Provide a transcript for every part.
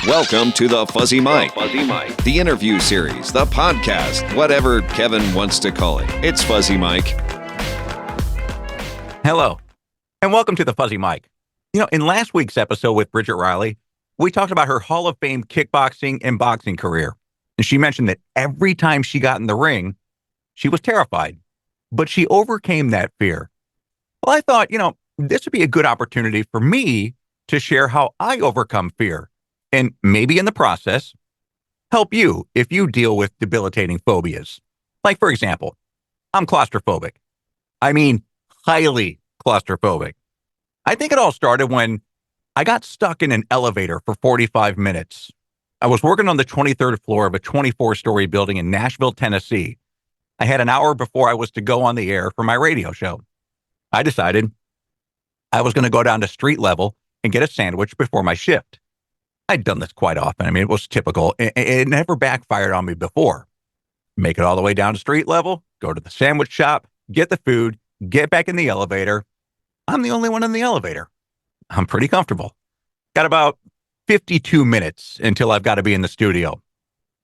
Welcome to the Fuzzy Mike, the interview series, the podcast, whatever Kevin wants to call it. It's Fuzzy Mike. Hello, and welcome to the Fuzzy Mike. In last week's episode with Bridget Riley, we talked about her Hall of Fame kickboxing and boxing career. And she mentioned that every time she got in the ring, she was terrified, but she overcame that fear. Well, I thought, this would be a good opportunity for me to share how I overcome fear. And maybe in the process, help you if you deal with debilitating phobias. Like, for example, I'm claustrophobic. I mean, highly claustrophobic. I think it all started when I got stuck in an elevator for 45 minutes. I was working on the 23rd floor of a 24-story building in Nashville, Tennessee. I had an hour before I was to go on the air for my radio show. I decided I was going to go down to street level and get a sandwich before my shift. I'd done this quite often. I mean, it was typical. It never backfired on me before. Make it all the way down to street level, go to the sandwich shop, get the food, get back in the elevator. I'm the only one in the elevator. I'm pretty comfortable. Got about 52 minutes until I've got to be in the studio.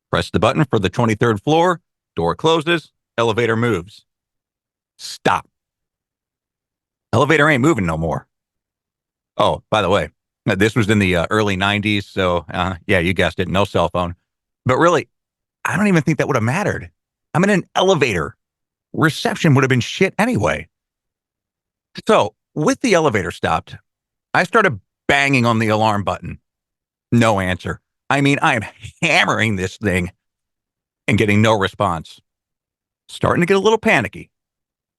Press the button for the 23rd floor, door closes, elevator moves. Stop. Elevator ain't moving no more. Oh, by the way, this was in the early 90s, so yeah, you guessed it, no cell phone. But really, I don't even think that would have mattered. I'm in an elevator. Reception would have been shit anyway. So, with the elevator stopped, I started banging on the alarm button. No answer. I mean, I am hammering this thing and getting no response. Starting to get a little panicky.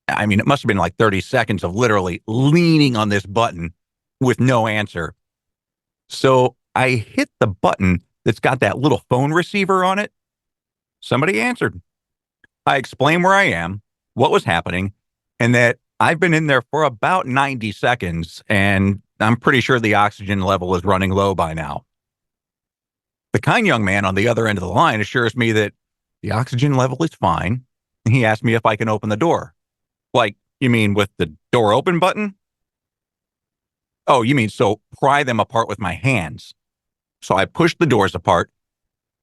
I mean, it must have been like 30 seconds of literally leaning on this button with no answer. So I hit the button that's got that little phone receiver on it. Somebody answered. I explained where I am, what was happening, and that I've been in there for about 90 seconds, and I'm pretty sure the oxygen level is running low by now. The kind young man on the other end of the line assures me that the oxygen level is fine. He asked me if I can open the door. Like, you mean with the door open button? Oh, you mean so pry them apart with my hands. So I pushed the doors apart,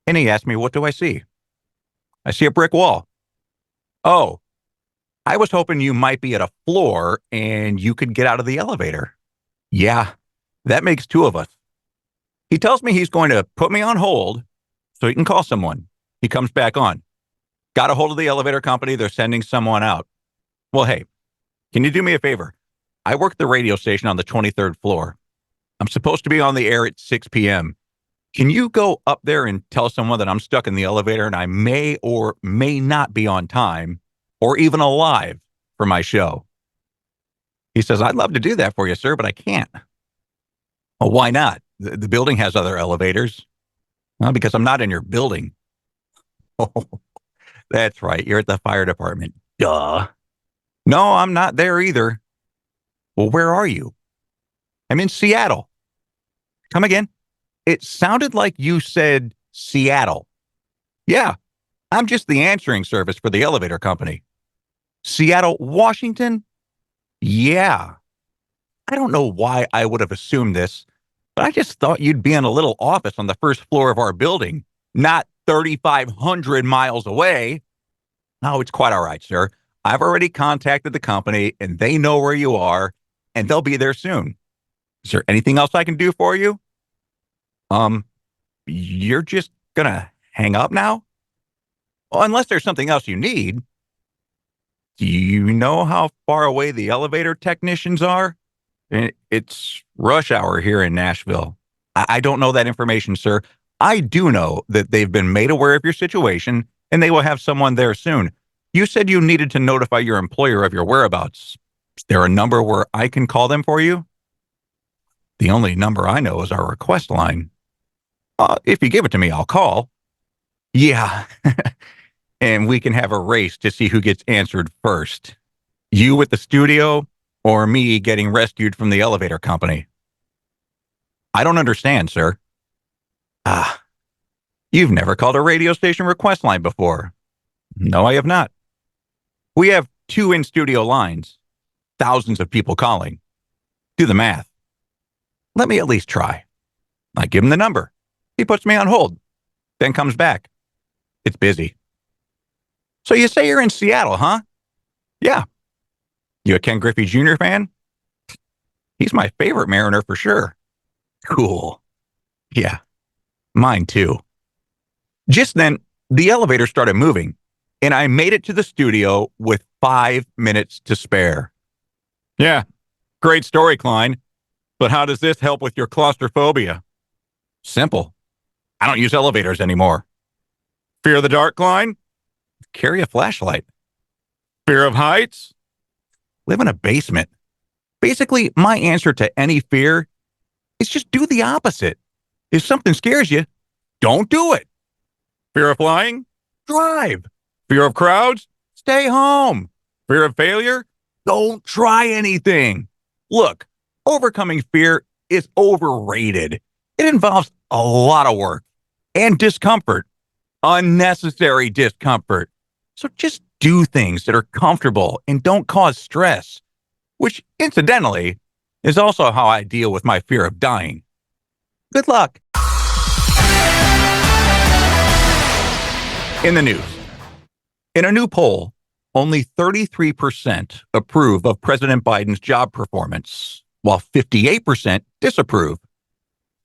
and he asked me, what do I see? I see a brick wall. Oh, I was hoping you might be at a floor and you could get out of the elevator. Yeah, that makes two of us. He tells me he's going to put me on hold so he can call someone. He comes back on. Got a hold of the elevator company. They're sending someone out. Well, hey, can you do me a favor? I work the radio station on the 23rd floor. I'm supposed to be on the air at 6 p.m. Can you go up there and tell someone that I'm stuck in the elevator and I may or may not be on time or even alive for my show? He says, I'd love to do that for you, sir, but I can't. Well, why not? The building has other elevators. Well, because I'm not in your building. Oh, that's right. You're at the fire department. Duh. No, I'm not there either. Well, where are you? I'm in Seattle. Come again? It sounded like you said Seattle. Yeah, I'm just the answering service for the elevator company. Seattle, Washington? Yeah. I don't know why I would have assumed this, but I just thought you'd be in a little office on the first floor of our building, not 3,500 miles away. No, it's quite all right, sir. I've already contacted the company, and they know where you are, and they'll be there soon. Is there anything else I can do for you? You're just gonna hang up now? Well, unless there's something else you need. Do you know how far away the elevator technicians are? It's rush hour here in Nashville. I don't know that information, sir. I do know that they've been made aware of your situation, and they will have someone there soon. You said you needed to notify your employer of your whereabouts. Is there a number where I can call them for you? The only number I know is our request line. If you give it to me, I'll call. Yeah. And we can have a race to see who gets answered first. You with the studio or me getting rescued from the elevator company? I don't understand, sir. You've never called a radio station request line before. No, I have not. We have 2 in-studio lines. Thousands of people calling. Do the math. Let me at least try. I give him the number. He puts me on hold, then comes back. It's busy. So you say you're in Seattle, huh? Yeah. You a Ken Griffey Jr. fan? He's my favorite Mariner for sure. Cool. Yeah, mine too. Just then, the elevator started moving, and I made it to the studio with 5 minutes to spare. Yeah, great story, Klein. But how does this help with your claustrophobia? Simple. I don't use elevators anymore. Fear of the dark, Klein? Carry a flashlight. Fear of heights? Live in a basement. Basically, my answer to any fear is just do the opposite. If something scares you, don't do it. Fear of flying? Drive. Fear of crowds? Stay home. Fear of failure? Don't try anything. Look, overcoming fear is overrated. It involves a lot of work and discomfort, unnecessary discomfort. So just do things that are comfortable and don't cause stress, which, incidentally, is also how I deal with my fear of dying. Good luck. In the news, in a new poll, only 33% approve of President Biden's job performance, while 58% disapprove.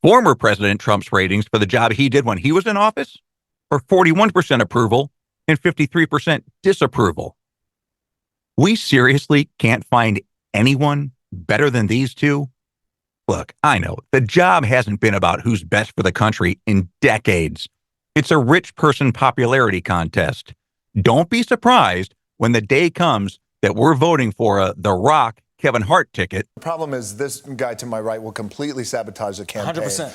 Former President Trump's ratings for the job he did when he was in office are 41% approval and 53% disapproval. We seriously can't find anyone better than these two? Look, I know the job hasn't been about who's best for the country in decades. It's a rich person popularity contest. Don't be surprised when the day comes that we're voting for a The Rock Kevin Hart ticket. The problem is this guy to my right will completely sabotage the campaign. 100%.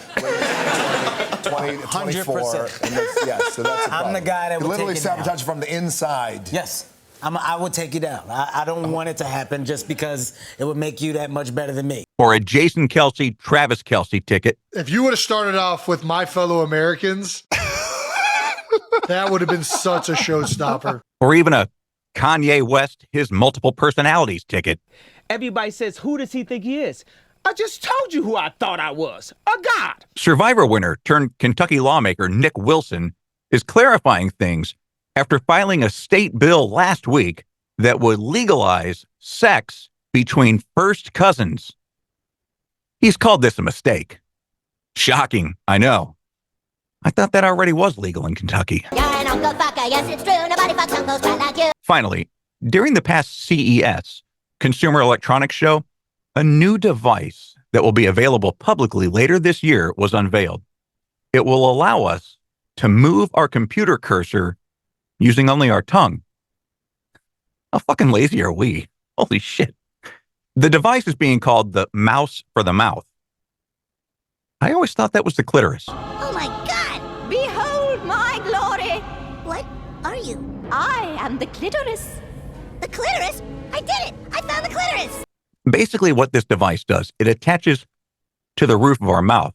2024. 100%. Yes, so that's the problem. I'm the guy that would literally take it down. sabotage from the inside. Yes. I would take you down. I don't want it to happen just because it would make you that much better than me. Or a Jason Kelce, Travis Kelce ticket. If you would have started off with My Fellow Americans, that would have been such a showstopper. Or even a Kanye West, his multiple personalities ticket. Everybody says, who does he think he is? I just told you who I thought I was, a god. Survivor winner turned Kentucky lawmaker Nick Wilson is clarifying things after filing a state bill last week that would legalize sex between first cousins. He's called this a mistake. Shocking, I know. I thought that already was legal in Kentucky. You're an Uncle Fucker, yes it's true, nobody fucks uncles quite like you. Finally, during the past CES, Consumer Electronics Show, a new device that will be available publicly later this year was unveiled. It will allow us to move our computer cursor using only our tongue. How fucking lazy are we? Holy shit. The device is being called the mouse for the mouth. I always thought that was the clitoris. Oh my god! Behold my glory! What are you? I am the clitoris. The clitoris? I did it! I found the clitoris! Basically what this device does, it attaches to the roof of our mouth.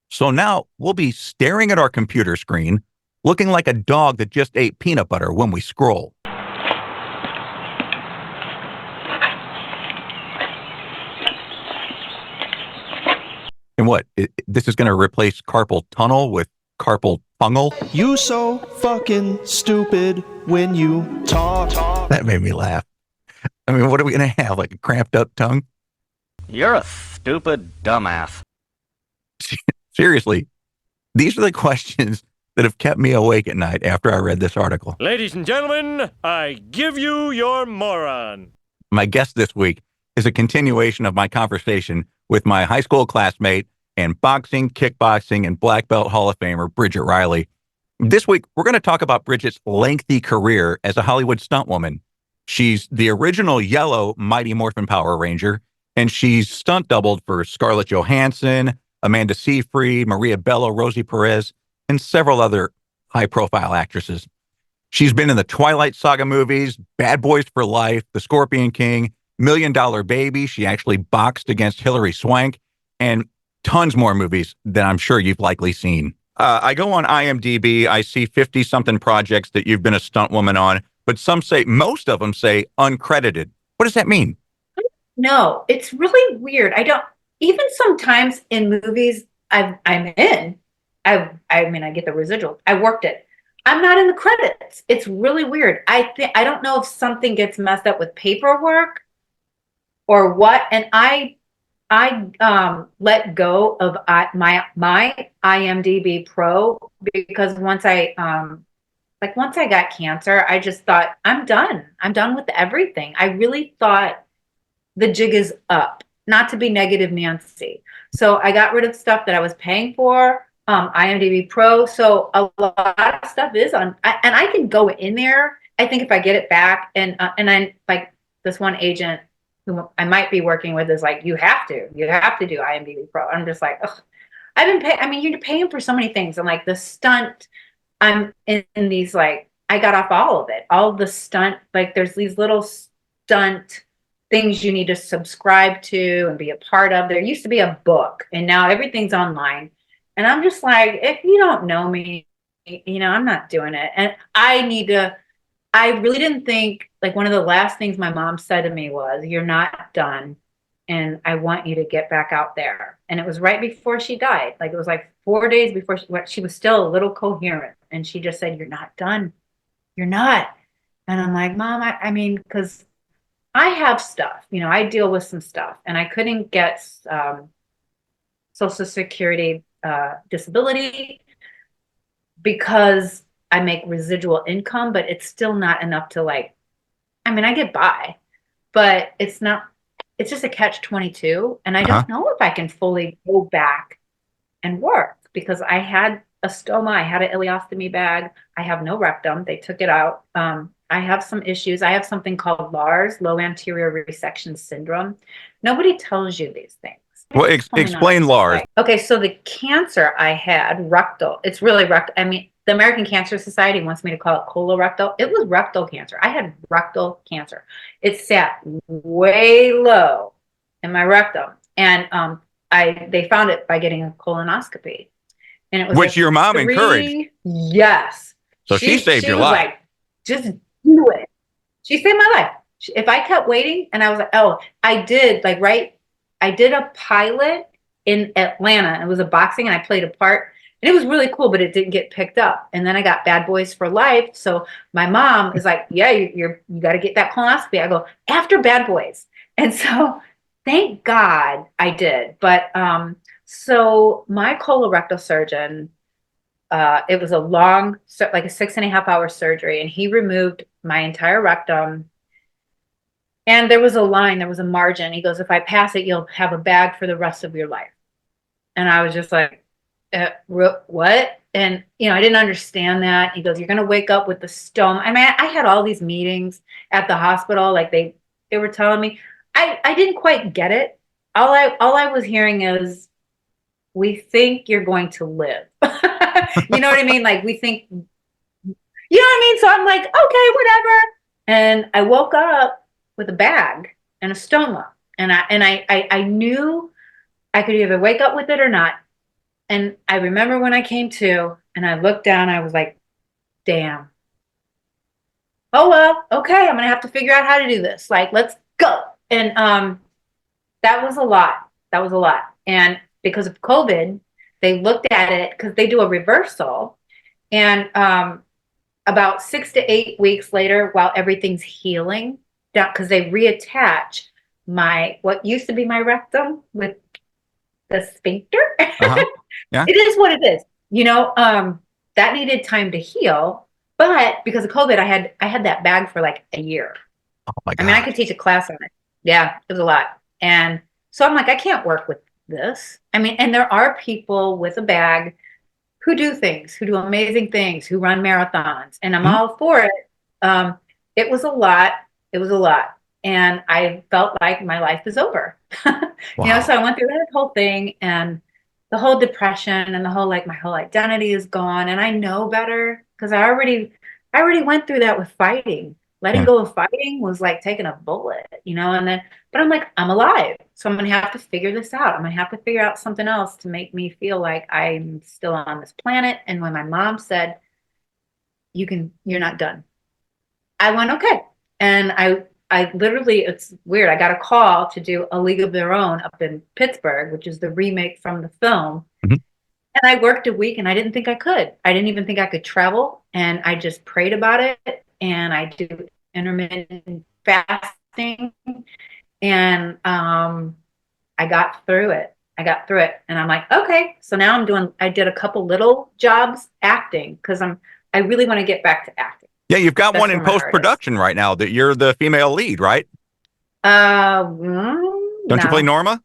So now we'll be staring at our computer screen, looking like a dog that just ate peanut butter when we scroll. And what? This is going to replace carpal tunnel with carpal fungal? You so fucking stupid when you talk. That made me laugh. I mean, what are we going to have? Like a cramped up tongue? You're a stupid dumbass. Seriously, these are the questions that have kept me awake at night after I read this article. Ladies and gentlemen, I give you your moron. My guest this week is a continuation of my conversation with my high school classmate and boxing, kickboxing, and black belt Hall of Famer, Bridget Riley. This week, we're going to talk about Bridget's lengthy career as a Hollywood stuntwoman. She's the original yellow Mighty Morphin Power Ranger, and she's stunt doubled for Scarlett Johansson, Amanda Seyfried, Maria Bello, Rosie Perez, and several other high-profile actresses. She's been in the Twilight Saga movies, Bad Boys for Life, The Scorpion King, $1 Million Baby. She actually boxed against Hilary Swank, and tons more movies that I'm sure you've likely seen. I go on IMDb. I see 50-something projects that you've been a stunt woman on, but most of them say uncredited. What does that mean? No, it's really weird. Even sometimes in movies I'm in, I mean, I get the residual. I worked it. I'm not in the credits. It's really weird. I don't know if something gets messed up with paperwork or what. And I let go of my IMDb Pro because once I got cancer, I just thought I'm done. I'm done with everything. I really thought the jig is up. Not to be negative Nancy. So I got rid of stuff that I was paying for, IMDb Pro. So a lot of stuff is on, and I can go in there. I think if I get it back, and I like this one agent who I might be working with is like, you have to do IMDb Pro. I'm just like, ugh. I've been paying. I mean, you're paying for so many things. I'm like the stunt. I'm in these like I got off all of it. All of the stunt, like there's these little stunt things you need to subscribe to and be a part of. There used to be a book and now everything's online. And I'm just like, if you don't know me, I'm not doing it. And I really didn't think, like one of the last things my mom said to me was, you're not done. And I want you to get back out there. And it was right before she died. Like it was like 4 days before she was still a little coherent. And she just said, you're not done. You're not. And I'm like, Mom, I mean, because I have stuff, I deal with some stuff and I couldn't get Social Security disability because I make residual income, but it's still not enough to I get by, but it's just a catch-22. And I don't know if I can fully go back and work because I had a stoma, I had an ileostomy bag, I have no rectum, they took it out. I have some issues. I have something called LARS, low anterior resection syndrome. Nobody tells you these things. Well, explain LARS. Okay, so the cancer I had, rectal, it's really rectal. I mean, the American Cancer Society wants me to call it colorectal. It was rectal cancer. I had rectal cancer. It sat way low in my rectum. And they found it by getting a colonoscopy. And it was which your mom encouraged. Yes. So she saved your life. Like, just do it. She saved my life. If I kept waiting and I was like, oh, I did a pilot in Atlanta. It was a boxing and I played a part and it was really cool, but it didn't get picked up. And then I got Bad Boys for Life. So my mom is like, yeah, you got to get that colonoscopy. I go, after Bad Boys. And so thank God I did. But so my colorectal surgeon, it was a long, like a 6.5 hour surgery, and he removed my entire rectum. And there was a line, there was a margin. He goes, if I pass it, you'll have a bag for the rest of your life. And I was just like, what? And, I didn't understand that. He goes, you're going to wake up with the stoma. I mean, I had all these meetings at the hospital. Like they were telling me, I didn't quite get it. All I was hearing is, we think you're going to live. You know what I mean? Like we think, you know what I mean? So I'm like, okay, whatever. And I woke up with a bag and a stoma. And I knew I could either wake up with it or not. And I remember when I came to and I looked down, I was like, damn. Oh, well, okay. I'm going to have to figure out how to do this. Like, let's go. And that was a lot. That was a lot. And because of COVID, they looked at it because they do a reversal. And about 6 to 8 weeks later, while everything's healing, because they reattach what used to be my rectum with the sphincter. Yeah. It is what it is. That needed time to heal. But because of COVID, I had that bag for like a year. Oh my God. I mean, I could teach a class on it. Yeah, it was a lot. And so I'm like, I can't work with this. I mean, and there are people with a bag who do things, who do amazing things, who run marathons, and I'm all for it. It was a lot. It was a lot. And I felt like my life is over. Wow. So I went through that whole thing and the whole depression and the whole, like, my whole identity is gone. And I know better because I already went through that with fighting. Letting go of fighting was like taking a bullet, but I'm like, I'm alive. So I'm going to have to figure this out. I'm going to have to figure out something else to make me feel like I'm still on this planet. And when my mom said, you're not done, I went, okay. And I literally, it's weird. I got a call to do A League of Their Own up in Pittsburgh, which is the remake from the film. And I worked a week and I didn't think I could. I didn't even think I could travel. And I just prayed about it. And I do intermittent fasting. And I got through it. And I'm like, okay. So now I did a couple little jobs acting because I really want to get back to acting. Yeah, you've got That's one in where my heart post-production right now that you're the female lead, right? Don't you play Norma?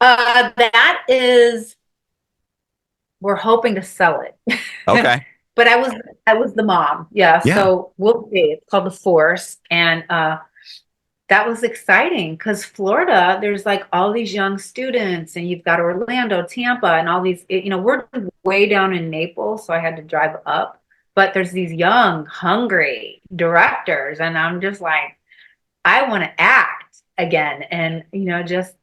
That is, we're hoping to sell it. Okay. But I was the mom. Yeah. So we'll see. It's called The Force. And that was exciting because Florida, there's like all these young students and you've got Orlando, Tampa, and all these, we're way down in Naples. So I had to drive up, but there's these young, hungry directors. And I'm just like, I want to act again. And, just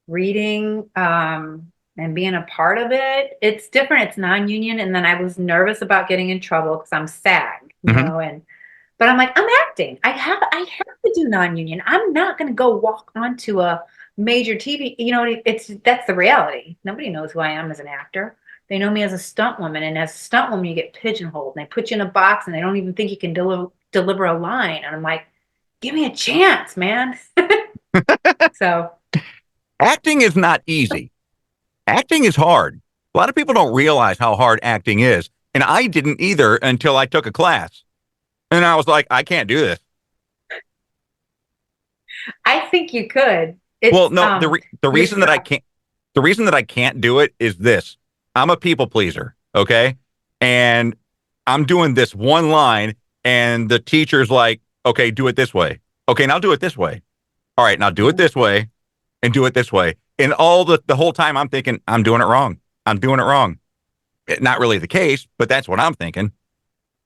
reading and being a part of it. It's different. It's non-union. And then I was nervous about getting in trouble because I'm SAG, but I'm like, I'm acting. I have to do non-union. I'm not going to go walk onto a major TV. That's the reality. Nobody knows who I am as an actor. They know me as a stunt woman. And as a stunt woman, you get pigeonholed and they put you in a box and they don't even think you can deliver a line. And I'm like, give me a chance, man. So acting is not easy. Acting is hard. A lot of people don't realize how hard acting is. And I didn't either until I took a class. And I was like, I can't do this. I think you could. Well, no, the reason that I can't do it is this. I'm a people pleaser, okay? And I'm doing this one line and the teacher's like, okay, do it this way. Okay, now do it this way. All right, now do it this way and do it this way. And the whole time I'm thinking, I'm doing it wrong. I'm doing it wrong. Not really the case, but that's what I'm thinking.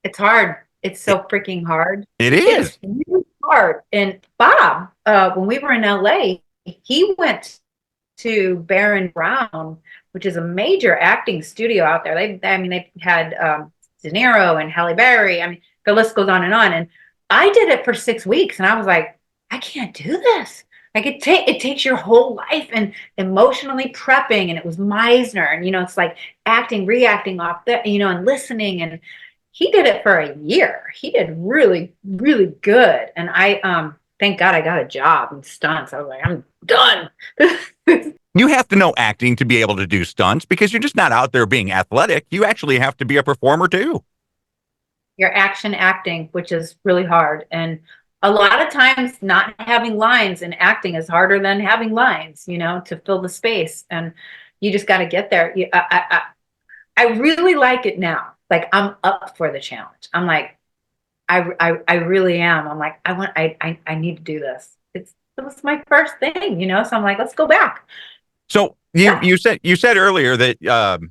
It's hard. It's so freaking hard. It is. It's really hard. And Bob, when we were in LA, he went to Barron Brown, which is a major acting studio out there. They had De Niro and Halle Berry. I mean, the list goes on. And I did it for 6 weeks, and I was like, I can't do this. Like it takes your whole life and emotionally prepping, and it was Meisner, and it's like acting, reacting off that, and listening. And he did it for a year. He did really, really good. And I thank God I got a job in stunts. I was like, I'm done. You have to know acting to be able to do stunts because you're just not out there being athletic. You actually have to be a performer too. You're action acting, which is really hard. And a lot of times not having lines in acting is harder than having lines, to fill the space. And you just got to get there. I really like it now. Like I'm up for the challenge. I'm like, I really am. I'm like, I need to do this. It was my first thing, so I'm like, let's go back. So you said earlier that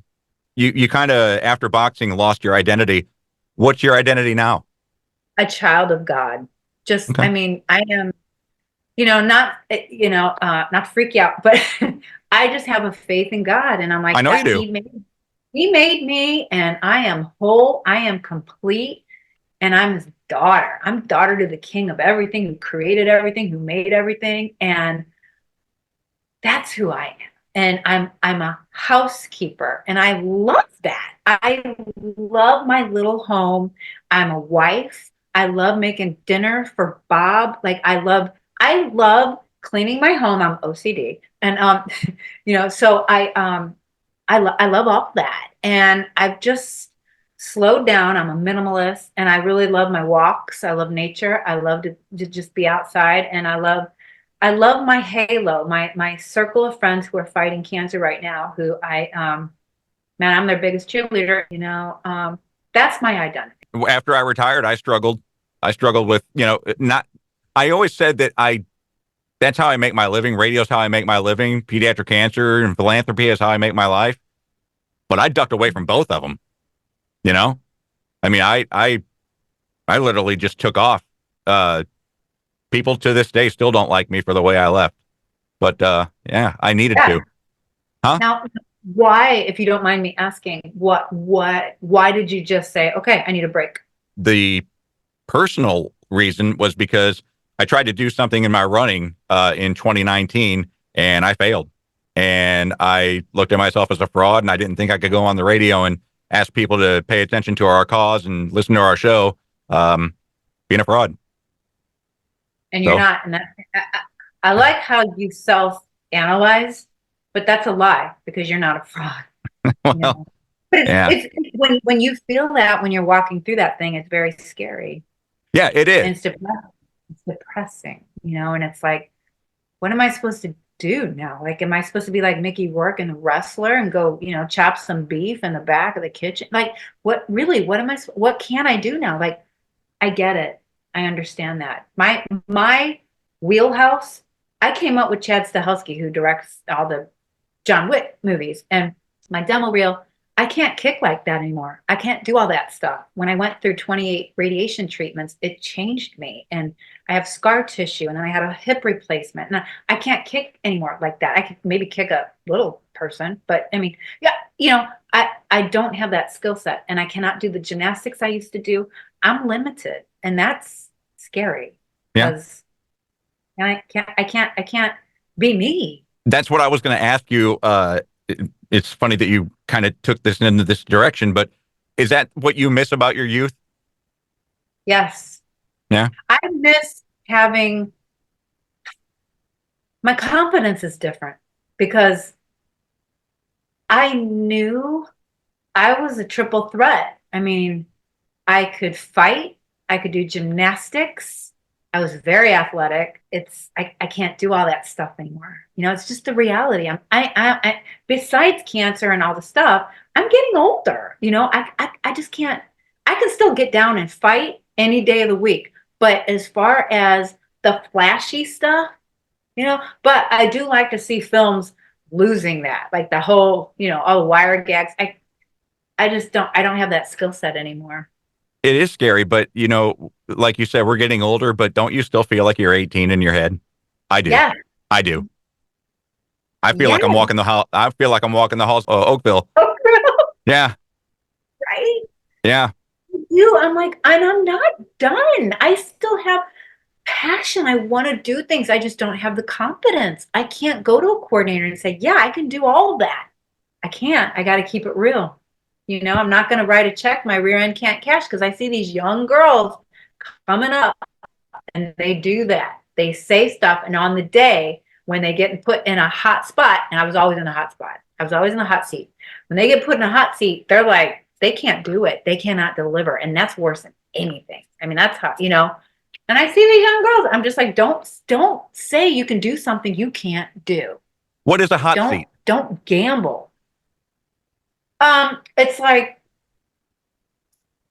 you kind of after boxing lost your identity. What's your identity now? A child of God. Just, okay. I mean, I am, not freak out, but I just have a faith in God. And I'm like, I know you do. He made me and I am whole. I am complete. And I'm his daughter. I'm daughter to the king of everything, who created everything, who made everything. And that's who I am. And I'm a housekeeper. And I love that. I love my little home. I'm a wife. I love making dinner for Bob. Like I love cleaning my home. I'm OCD. And, so I love all that. And I've just slowed down. I'm a minimalist and I really love my walks. I love nature. I love to just be outside. And I love my halo, my circle of friends who are fighting cancer right now, who I'm their biggest cheerleader, that's my identity. After I retired, I struggled with, I always said that that's how I make my living. Radio's how I make my living. Pediatric cancer and philanthropy is how I make my life. But I ducked away from both of them. I mean, I literally just took off. People to this day still don't like me for the way I left. But I needed to. Huh? Now, why, if you don't mind me asking, why did you just say, okay, I need a break? The personal reason was because I tried to do something in my running in 2019 and I failed. and I looked at myself as a fraud, and I didn't think I could go on the radio and ask people to pay attention to our cause and listen to our show. Being a fraud. And you're not. And I like how you self-analyze, but that's a lie because you're not a fraud. Well, you know? But it's when you feel that when you're walking through that thing, it's very scary. Yeah, it is. And it's depressing, and it's like, what am I supposed to do now? Like, am I supposed to be like Mickey Rourke and the wrestler and go, chop some beef in the back of the kitchen? Like, what can I do now? Like, I get it. I understand that. My wheelhouse, I came up with Chad Stahelski, who directs all the John Wick movies, and my demo reel, I can't kick like that anymore. I can't do all that stuff. When I went through 28 radiation treatments, it changed me. And I have scar tissue, and then I had a hip replacement. And I can't kick anymore like that. I could maybe kick a little person, but I mean, I don't have that skill set, and I cannot do the gymnastics I used to do. I'm limited, and that's scary. Yeah. And I can't be me. That's what I was going to ask you. It's funny that you kind of took this into this direction, but is that what you miss about your youth? Yes. Yeah. I miss having, my confidence is different because I knew I was a triple threat. I mean, I could fight, I could do gymnastics. I was very athletic. I can't do all that stuff anymore. It's just the reality. I besides cancer and all the stuff, I'm getting older. I just can't. I can still get down and fight any day of the week. But as far as the flashy stuff, but I do like to see films losing that, like the whole, all the wire gags. I just don't. I don't have that skill set anymore. It is scary, but like you said, we're getting older, but don't you still feel like you're 18 in your head? I do. Yeah. I do. I feel like I'm walking the hall. I feel like I'm walking the halls of Oakville. Yeah. Right? Yeah. I'm like, and I'm not done. I still have passion. I want to do things. I just don't have the confidence. I can't go to a coordinator and say, yeah, I can do all of that. I can't. I got to keep it real. I'm not going to write a check my rear end can't cash because I see these young girls coming up and they do that. They say stuff, and on the day when they get put in a hot spot, and I was always in a hot spot. I was always in the hot seat. When they get put in a hot seat, they're like, they can't do it. They cannot deliver. And that's worse than anything. I mean, that's hot, And I see these young girls. I'm just like, don't say you can do something you can't do. What is a hot seat? Don't gamble. It's like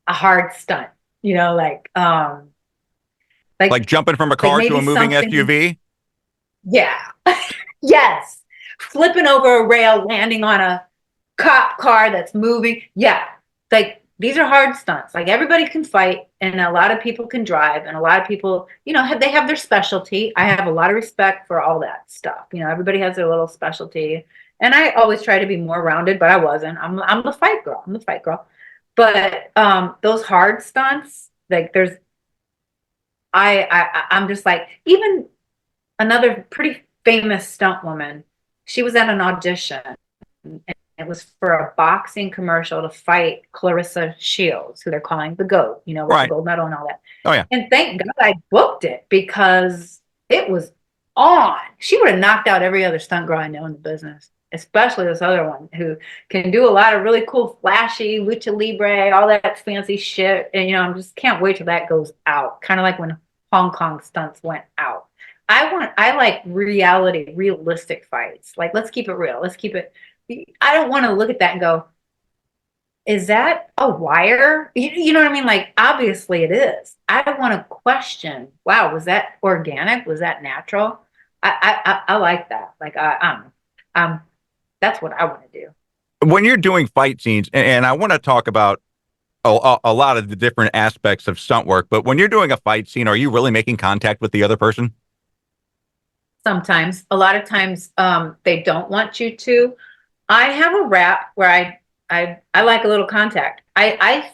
a hard stunt, like jumping from a car to a moving SUV. Yeah. Yes. Flipping over a rail, landing on a cop car that's moving. Yeah. Like, these are hard stunts. Like, everybody can fight, and a lot of people can drive, and a lot of people, they have their specialty. I have a lot of respect for all that stuff. Everybody has their little specialty. And I always try to be more rounded, but I wasn't. I'm the fight girl. I'm the fight girl. But those hard stunts, like I'm just like, even another pretty famous stunt woman, she was at an audition. And it was for a boxing commercial to fight Clarissa Shields, who they're calling the GOAT, with the gold medal and all that. Oh, yeah. And thank God I booked it because it was on. She would have knocked out every other stunt girl I know in the business. Especially this other one who can do a lot of really cool, flashy, lucha libre, all that fancy shit. And, I just can't wait till that goes out. Kind of like when Hong Kong stunts went out. I like realistic fights. Like, let's keep it real. Let's keep it. I don't want to look at that and go, is that a wire? You know what I mean? Like, obviously it is. I want to question, wow, was that organic? Was that natural? I like that. Like, that's what I want to do. When you're doing fight scenes, and I want to talk about a lot of the different aspects of stunt work, but when you're doing a fight scene, are you really making contact with the other person? Sometimes. A lot of times they don't want you to. I have a rap where I like a little contact. I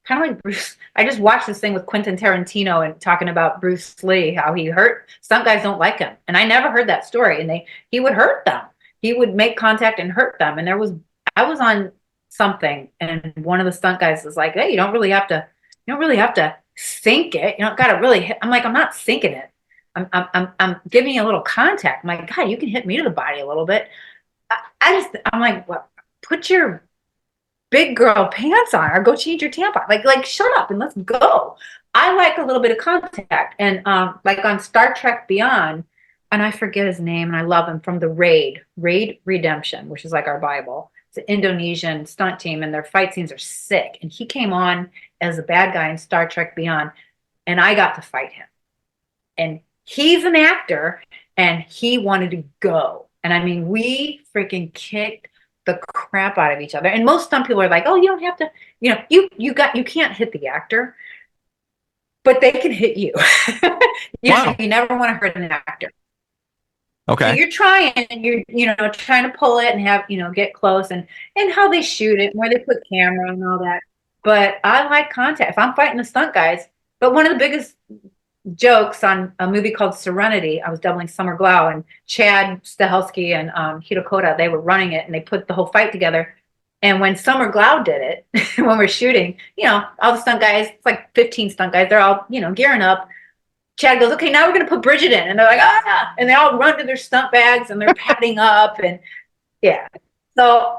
kind of like Bruce. I just watched this thing with Quentin Tarantino and talking about Bruce Lee, how he hurt. Stunt guys don't like him. And I never heard that story. And he would hurt them. he would make contact and hurt them. And I was on something, and one of the stunt guys was like, "Hey, you don't really have to sink it. You don't got to really hit." I'm like, "I'm not sinking it. I'm giving you a little contact." I'm like, "God, you can hit me to the body a little bit." I'm like, "Well, put your big girl pants on, or go change your tampon. Like, shut up and let's go." I like a little bit of contact, and like on Star Trek Beyond, and I forget his name, and I love him from the Raid Redemption, which is like our Bible. It's an Indonesian stunt team, and their fight scenes are sick. And he came on as a bad guy in Star Trek Beyond, and I got to fight him. And he's an actor, and he wanted to go. And I mean, we freaking kicked the crap out of each other. And most stunt people are like, "Oh, you don't have to, you can't hit the actor, but they can hit you." Wow. You never want to hurt an actor. Okay. So you're trying, and you're trying to pull it and have, get close, and how they shoot it, and where they put camera and all that. But I like contact. If I'm fighting the stunt guys, but one of the biggest jokes on a movie called Serenity, I was doubling Summer Glau, and Chad Stahelski and Hito Koda, they were running it, and they put the whole fight together. And when Summer Glau did it, when we're shooting, all the stunt guys, it's like 15 stunt guys, they're all, gearing up. Chad goes, "Okay, now we're going to put Bridget in." And they're like, "Ah!" And they all run to their stunt bags, and they're padding up. And yeah. So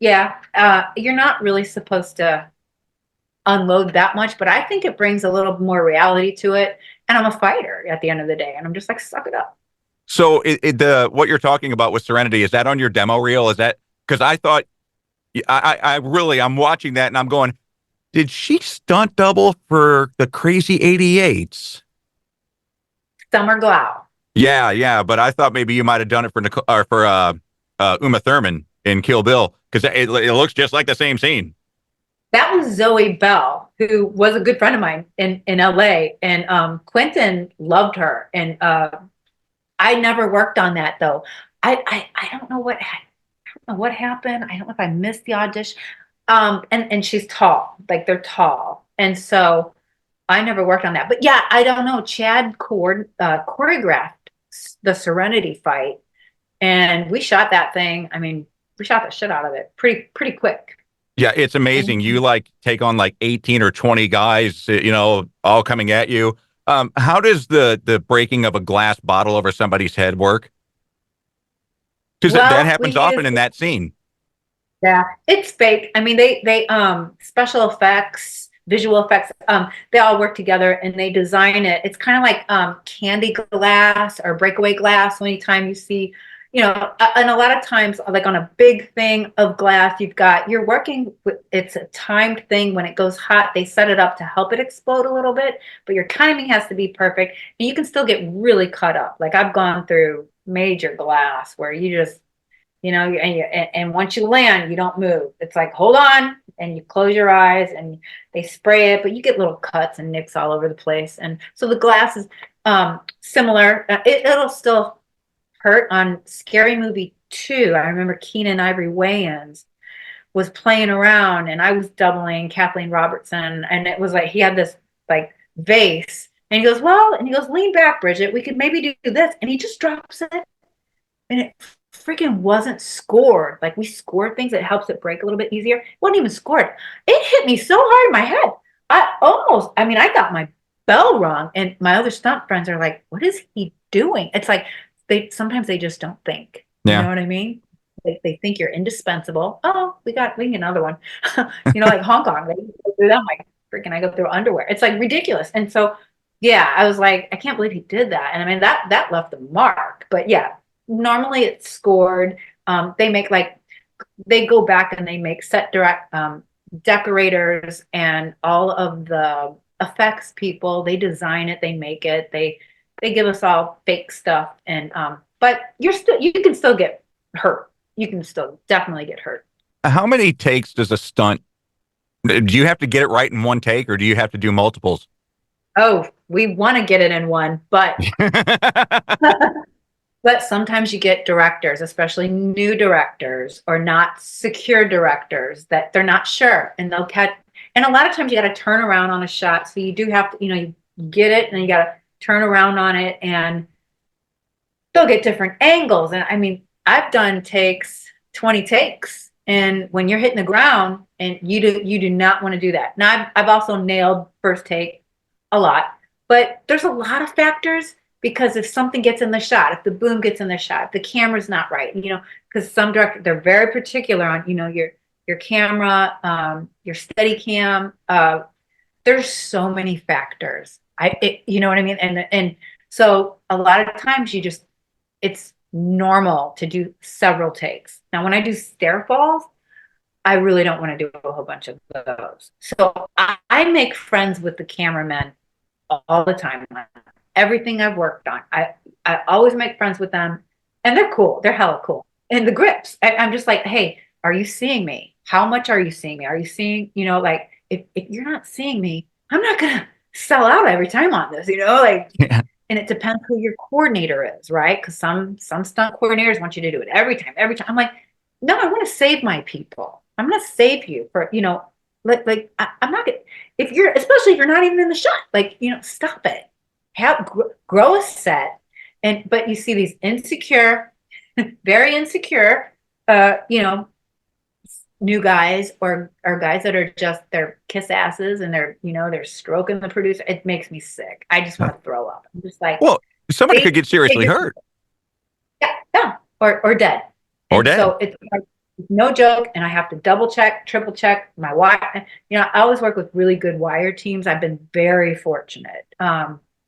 you're not really supposed to unload that much, but I think it brings a little more reality to it. And I'm a fighter at the end of the day. And I'm just like, suck it up. So what you're talking about with Serenity, is that on your demo reel? Is that, because I thought, I'm watching that and I'm going, did she stunt double for the Crazy 88s? Summer Glau. Yeah, but I thought maybe you might have done it for Uma Thurman in Kill Bill, because it looks just like the same scene. That was Zoe Bell, who was a good friend of mine in LA, and Quentin loved her. And I never worked on that though. I don't know what happened. I don't know if I missed the audition. And she's tall, like they're tall, and so I never worked on that. But yeah, I don't know. Chad choreographed the Serenity fight, and we shot that thing. I mean, we shot the shit out of it pretty quick. Yeah, it's amazing. You take on 18 or 20 guys, all coming at you. How does the breaking of a glass bottle over somebody's head work? Because that happens often in that scene. Yeah, it's fake. I mean, they special effects, visual effects, they all work together, and they design it. It's kind of like candy glass or breakaway glass. Anytime you see, and a lot of times, like on a big thing of glass, you're working with, it's a timed thing. When it goes hot, they set it up to help it explode a little bit, but your timing has to be perfect, and you can still get really cut up. Like I've gone through major glass where you just, and once you land, you don't move. It's like, hold on, and you close your eyes, and they spray it, but you get little cuts and nicks all over the place. And so the glass is similar. It'll still hurt. On Scary Movie 2, I remember Keenan Ivory Wayans was playing around, and I was doubling Kathleen Robertson, and it was like he had this vase, and he goes, "Lean back, Bridget. We could maybe do this," and he just drops it, and it freaking wasn't scored. Like we score things, it helps it break a little bit easier. It wasn't even scored. It hit me so hard in my head. I got my bell rung, and my other stunt friends are like, "What is he doing?" It's like sometimes they just don't think. Yeah. You know what I mean? They think you're indispensable. Oh, we need another one. Like Hong Kong, they go through them like freaking I go through underwear. It's like ridiculous. And so yeah, I was like, I can't believe he did that. And I mean that left a mark. But yeah, normally it's scored. They go back and they make set decorators and all of the effects people. They design it, they make it, they give us all fake stuff. And but you can still get hurt. You can still definitely get hurt. How many takes does a stunt? Do you have to get it right in one take, or do you have to do multiples? Oh, we want to get it in one, but but sometimes you get directors, especially new directors or not secure directors, that they're not sure, and they'll catch. And a lot of times you got to turn around on a shot, so you do have to, you get it, and then you got to turn around on it, and they'll get different angles. And I mean, I've done 20 takes, and when you're hitting the ground, and you do not want to do that. Now I've also nailed first take a lot, but there's a lot of factors, because if something gets in the shot, if the boom gets in the shot, if the camera's not right, because some directors, they're very particular on, your camera, your steady cam. There's so many factors. You know what I mean? And so a lot of times it's normal to do several takes. Now, when I do stair falls, I really don't want to do a whole bunch of those. So I make friends with the cameramen all the time. Everything I've worked on, I always make friends with them, and they're cool. They're hella cool. And the grips, I'm just like, hey, are you seeing me? How much are you seeing me? Are you seeing, like, if you're not seeing me, I'm not going to sell out every time on this, Yeah. And it depends who your coordinator is, right? Because some stunt coordinators want you to do it every time. I'm like, no, I want to save my people. I'm going to save you for, I'm not going to, especially if you're not even in the shot, stop it. Grow a set. But you see these insecure, very insecure, new guys or guys that are just, they're kiss asses, and they're stroking the producer. It makes me sick. I just want to throw up. I'm just like, well, somebody could get seriously hurt. Yeah, or dead. So it's like, no joke, and I have to double check, triple check my wire. I always work with really good wire teams. I've been very fortunate.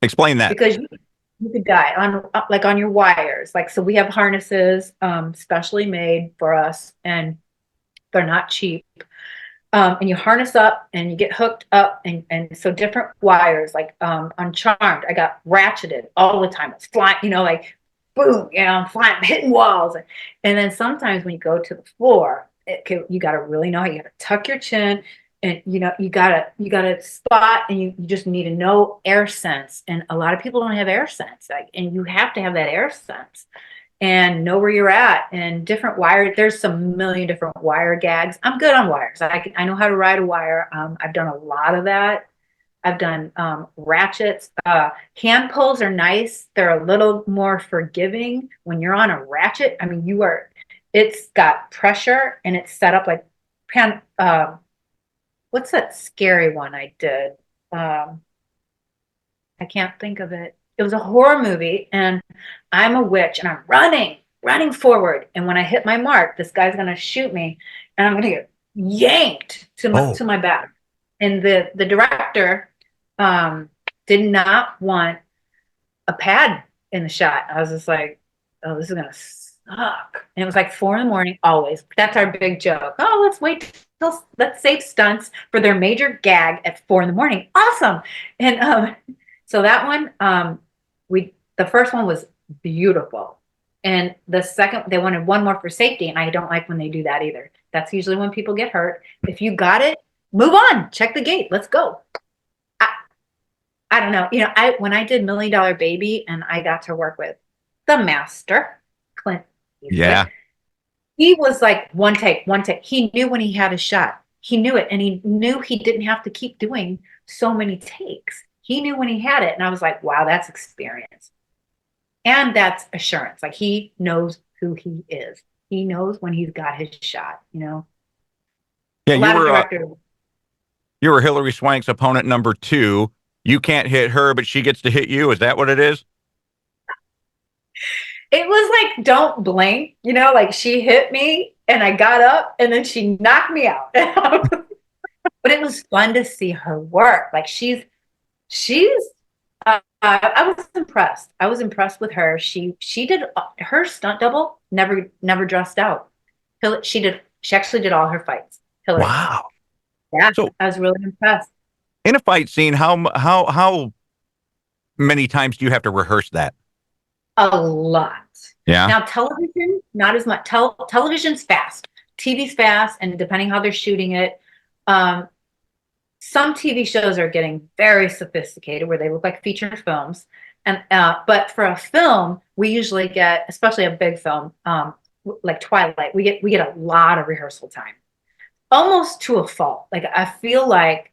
Explain that. Because you could die on your wires. So we have harnesses specially made for us, and they're not cheap. And you harness up and you get hooked up, and so different wires, on Charmed, I got ratcheted all the time. It's flying, boom, I'm flying, hitting walls. And then sometimes when you go to the floor, you got to really know, you got to tuck your chin, and you got to spot, and you just need to know air sense. And a lot of people don't have air sense, and you have to have that air sense and know where you're at. And different wire, there's some million different wire gags. I'm good on wires. I know how to ride a wire. I've done a lot of that. I've done ratchets. Hand pulls are nice. They're a little more forgiving. When you're on a ratchet, it's got pressure, and it's set up like what's that scary one I did? I can't think of it. It was a horror movie, and I'm a witch, and I'm running forward. And when I hit my mark, this guy's going to shoot me, and I'm going to get yanked to my back. And the director did not want a pad in the shot. I was just like, oh, this is going to suck. And it was like 4 a.m. always. That's our big joke. Oh, let's save stunts for their major gag at 4 a.m. Awesome. And so that one, the first one was beautiful. And the second, they wanted one more for safety, and I don't like when they do that either. That's usually when people get hurt. If you got it, move on. Check the gate. Let's go. I don't know. When I did $1 Million Baby, and I got to work with the master, Clint. Yeah. He was like one take. He knew when he had a shot. He knew it, and he knew he didn't have to keep doing so many takes. He knew when he had it, and I was like, wow, that's experience. And that's assurance. He knows who he is. He knows when he's got his shot, Yeah, you were Hillary Swank's opponent number 2. You can't hit her, but she gets to hit you. Is that what it is? It was like, don't blink, she hit me, and I got up, and then she knocked me out. But it was fun to see her work. She's I was impressed. I was impressed with her. She did her stunt double, never dressed out. She actually did all her fights. Hillary. Wow. Yeah, so, I was really impressed. In a fight scene, how many times do you have to rehearse that? A lot. Yeah. Now television, not as much. Television's fast. TV's fast, and depending how they're shooting it, some TV shows are getting very sophisticated, where they look like feature films. And but for a film, we usually get, especially a big film like Twilight, we get a lot of rehearsal time, almost to a fault. I feel like,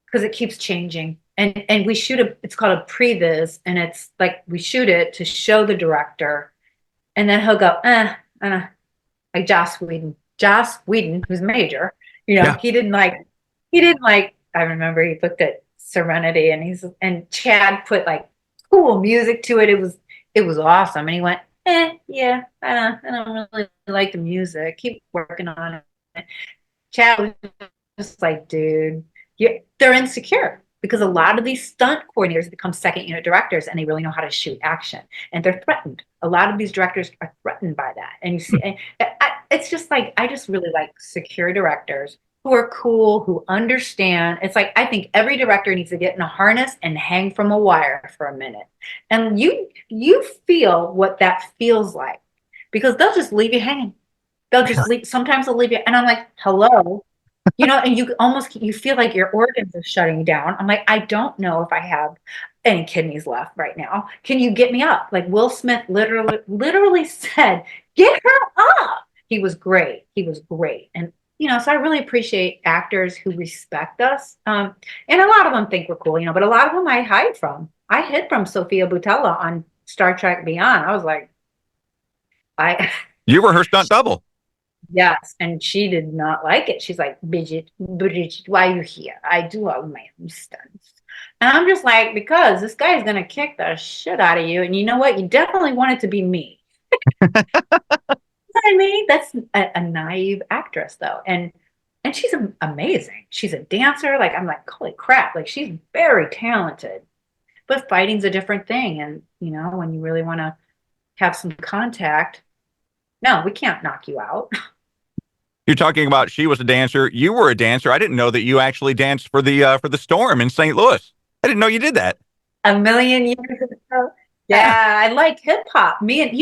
because it keeps changing, and we shoot it's called a previs, and it's like we shoot it to show the director, and then he'll go, like Joss Whedon, who's Major, he didn't like, I remember he looked at Serenity and Chad put like cool music to it. It was awesome. And he went, yeah, I don't really like the music. Keep working on it. Chad was just like, dude, they're insecure because a lot of these stunt coordinators become second unit directors and they really know how to shoot action and they're threatened. A lot of these directors are threatened by that. And you see, it's just like, I just really like secure directors who are cool, who understand. It's like, I think every director needs to get in a harness and hang from a wire for a minute. And you feel what that feels like because they'll just leave you hanging. They'll just leave. Sometimes they'll leave you. And I'm like, hello, and you feel like your organs are shutting down. I'm like, I don't know if I have any kidneys left right now. Can you get me up? Like Will Smith literally said, get her up. He was great. And, so I really appreciate actors who respect us. And a lot of them think we're cool, but a lot of them I hide from. I hid from Sophia Boutella on Star Trek Beyond. I was like, You were her stunt double. Yes, and she did not like it. She's like, Bridget, why are you here? I do all my own stunts. And I'm just like, because this guy is going to kick the shit out of you. And you know what? You definitely want it to be me. You know what I mean? That's a naive actress, though. And she's amazing. She's a dancer. Like, I'm like, holy crap. Like, she's very talented. But fighting's a different thing. And, when you really want to have some contact, no, we can't knock you out. You're talking about she was a dancer. You were a dancer. I didn't know that you actually danced for the Storm in St. Louis. I didn't know you did that. A million years ago. Yeah, I like hip hop. Me and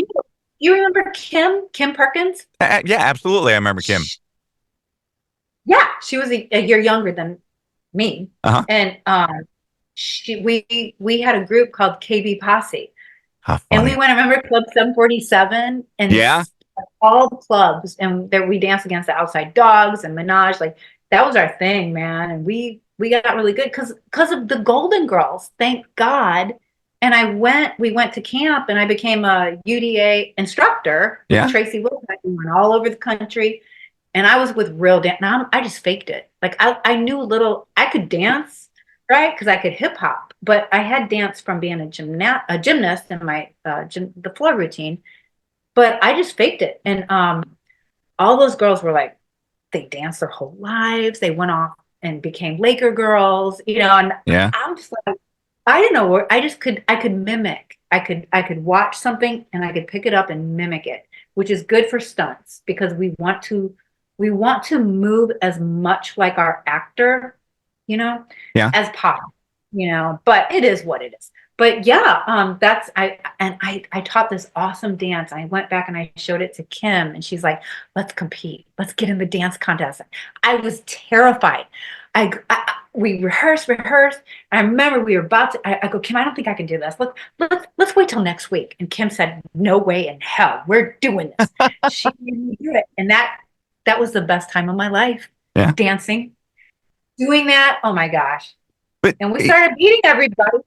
you remember Kim Perkins? Yeah, absolutely. I remember Kim. Yeah, she was a year younger than me. Uh-huh. And we had a group called KB Posse. And we went, remember Club 747? And yeah. All the clubs, and that we danced against the Outside Dogs and Minaj. Like, that was our thing, man. And we got really good because of the Golden Girls, thank God. And we went to camp and I became a UDA instructor. Yeah. Tracy Wilson. We went all over the country. And I was with real dance. Now I just faked it. Like I knew I could dance, right? Because I could hip hop, but I had dance from being a gymnast in my the floor routine. But I just faked it. And all those girls were like, they danced their whole lives. They went off and became Laker girls, and yeah. I'm just like, I didn't know where I could mimic. I could watch something and I could pick it up and mimic it, which is good for stunts because we want to move as much like our actor, as possible, but it is what it is. But yeah, I taught this awesome dance. I went back and I showed it to Kim and she's like, let's compete. Let's get in the dance contest. I was terrified. We rehearsed. I remember we were about to, I go, Kim, I don't think I can do this. Let's wait till next week. And Kim said, no way in hell. We're doing this. She made me do it. And that was the best time of my life. Yeah. Dancing, doing that. Oh my gosh. And we started beating everybody.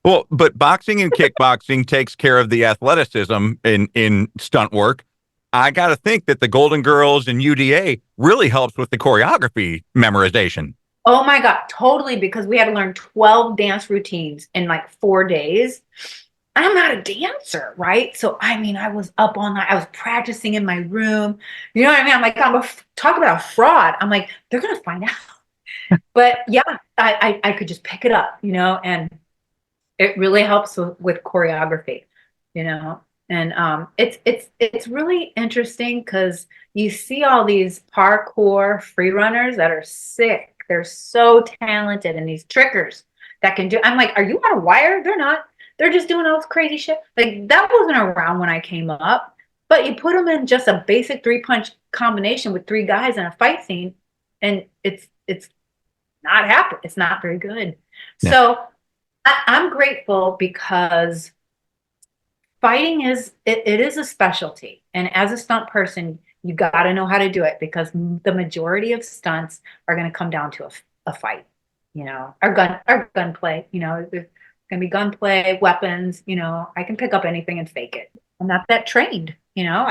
Well, but boxing and kickboxing takes care of the athleticism in stunt work. I got to think that the Golden Girls and UDA really helps with the choreography memorization. Oh my God, totally. Because we had to learn 12 dance routines in like 4 days. I'm not a dancer, right? So, I was up all night. I was practicing in my room. You know what I mean? I'm like, talk about a fraud. I'm like, they're going to find out. But yeah, I could just pick it up, and it really helps with choreography, and it's really interesting because you see all these parkour free runners that are sick. They're so talented, and these trickers that can do. I'm like, are you on a wire? They're not. They're just doing all this crazy shit. Like that wasn't around when I came up. But you put them in just a basic 3-punch combination with 3 guys in a fight scene, and it's not happening. It's not very good. Yeah. So I'm grateful because fighting is a specialty, and as a stunt person, you got to know how to do it because the majority of stunts are going to come down to a fight, or gunplay. There's going to be gunplay, weapons. I can pick up anything and fake it, and that's that trained. You know,